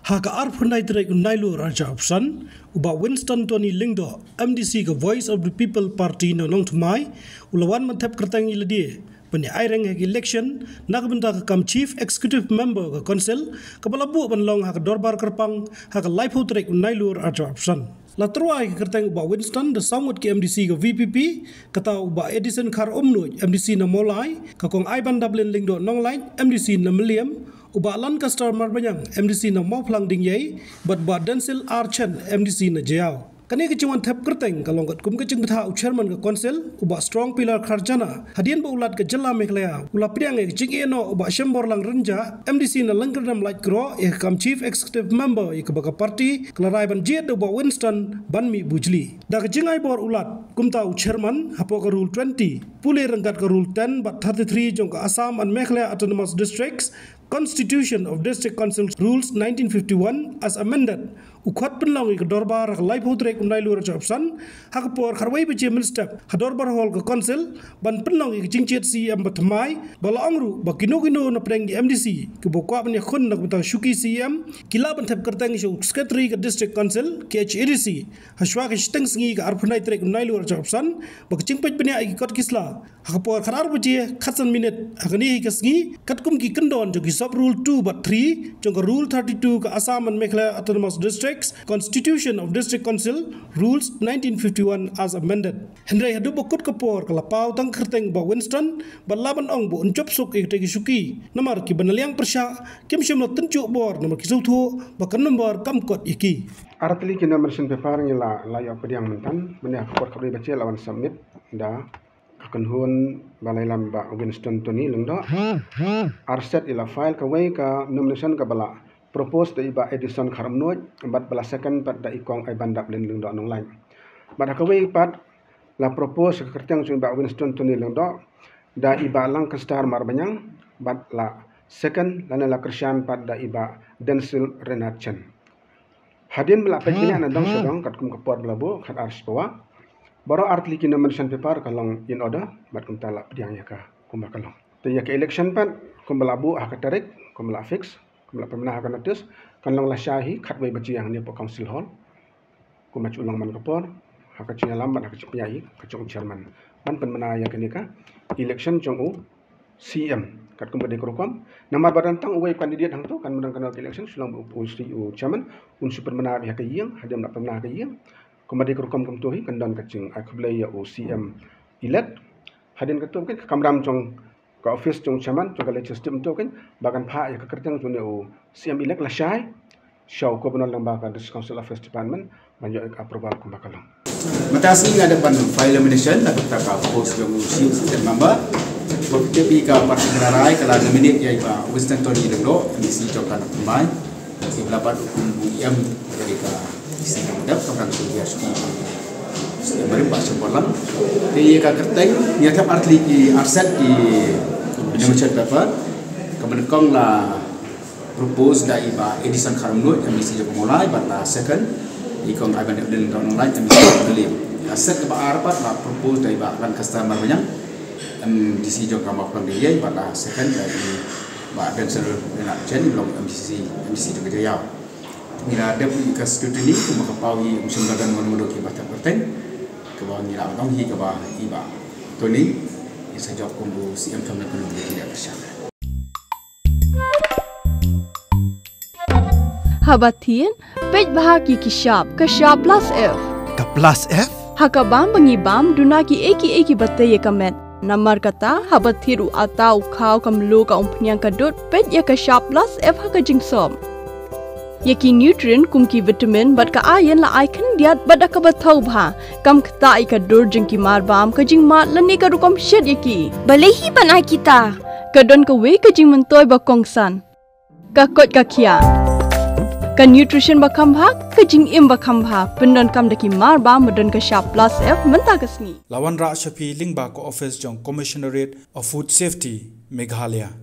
Haka arphunai trek unailu raja opsan uba Winston Tony Lingdo MDC ke Voice of the People Party no nong tumai ulawan mantap kertang iladi pani aireng hak election nakbenta ka kam chief executive member ka council kapala bu ban long hak dorbar kerpang hak life trek unailu raja opsan la truai kertang uba Winston the sangut ke MDC ke VPP kata uba Edison Khar Omno MDC na molai ka kong Ivan Dublin Lingdo nong line MDC na William uba Lancaster Marbanyang MDC na Moplang Dingyay bat ba Densil Archen MDC na Jiao kani kecuman tap kerteng kalongkat kum kecing betha chairman ke council uba strong pillar Kharjana hadian ba ulat ke Jela Meghalaya ula priang ke cing eno uba Shembor Lang Renja MDC na Langkerdam Light Gro kam chief executive member ke baka party kelarai ban jet uba Winston Banmi Bujli da ke jingai bor ulat kum tau chairman hapo ke rule 20 pule rengkat ke rule 10 bat 33 jong ke Assam and Meghalaya Autonomous Districts Constitution of District Council Rules 1951 as amended ukhwat penlang ke dorbar live hotrek unailu raja opsan hak por kharwai beje minister hadorbar hol ke council ban penlang ke jingchet CM batmai bala angru bakino kino na preng di MDC ke bokwa ban khun nak bata shuki CM kila ban thap kertang shu secretary ke district council ke HADC hashwa ke steng sngi ke arphunai trek unailu raja opsan bak jingpet benya ai kot kisla hak por kharar beje khatsan minute agni ke sngi katkum ki kendon jo sub rule 2 but 3 jong rule 32 ke Assam and Meghalaya Autonomous Districts Constitution of District Council Rules 1951 as amended hendrai hadu bokut kapor kala pau tang kerteng ba Winston balaban ong bo uncop suk ek tegi suki namar ki banaliang persya kim shim tencu bor namar ki suthu bakan nomor kamkot iki artli ki nomor sen paper ngila la ya pediang mentan menya kapor kabri bace lawan submit da akan hun balai lamba Winston Tony Lingdo arset ila file kawai ka nomination ka bala propose da iba Edison Khar Omno bat bala second pat da ikong Ivan Dublin Lingdo nong line bat kawai pat la propose ka kerteng su iba Winston Tony Lingdo da iba Lancaster Marbanyang bat la second lana la Krishan pat da iba Densil Renat Chen hadin bala peknya na dong sedong kat kum kapor bala bu kat ars bawa baru artli ki nomination paper kalong in order bat kum tala pediang ya ka kum kalong te ya ke election pat kum bala bu hak tarik kum bala fix kum bala pemenah hak notice kalong la syahi khat bai baci yang ni po council hall kum macu ulang man kapor hak cinya lambat hak cipai ka chong chairman ban pemenah ya kini ka election chong u CM kat kum bade krokom namar badan tang uai candidate hang tu kan menang kana election sulang u CEO chairman un super menah ya ka yang hadam nak pemenah ka yang kumadi kurkom kumtuhi kandan kacing akhlai ya OCM elect hadin ketum kan kamram jong ka office jong chairman jong kale system tu kan bagan pha ya kertang jong o CM elect la shai show ko benal lamba ka district council office department banjo approval kum bakalang matasi nga depan file nomination na kita ka post jong CM member waktu bi ka parti rarai kala nominate ya iba Winston Tony Lingdo MDC jong kan mai iblapat UM dari ka isi dap orang sudah suki beri bahasa bolang dia ka kerteng dia thap artli ki arset ki nomination paper kemenekong la propose da iba Edison Khar Omno MDC jong mulai batla second ikong Ivan Dublin online MDC William arset ba arpat la propose da iba Lancaster Marbanyang MDC jong Moplang Dingyay batla second dari ba Densil Renat Chen belum MDC jong Jiao mira ada ka scrutiny ku makapawi musim dagan mono ki bata perten ke bawah mira tong hi ke bawah iba Tony isa job kumbu CM family kono tidak bersama Habatin pej bahagi kishab kashab plus F ka plus F hakabam bangibam dunaki eki batte ye kamet namar kata habathiru atau khau kamlu ka umpnyang kadut pej ya kashab plus F haka jingsom Yaki nutrient kumki vitamin bat ka ayan la icon diat bada ka bathau bha kam khta ka dur jingki marbam ka jing mat lani ka rukom shed yaki balehi banai kita ka don ka we ka jing mentoy ba kongsan ka kot ka khia ka nutrition ba kham bha ka jing im ba kham bha pendon kam daki marbam modon ka sharp plus F menta kasni lawan ra shapi lingba ko office jong commissionerate of food safety Meghalaya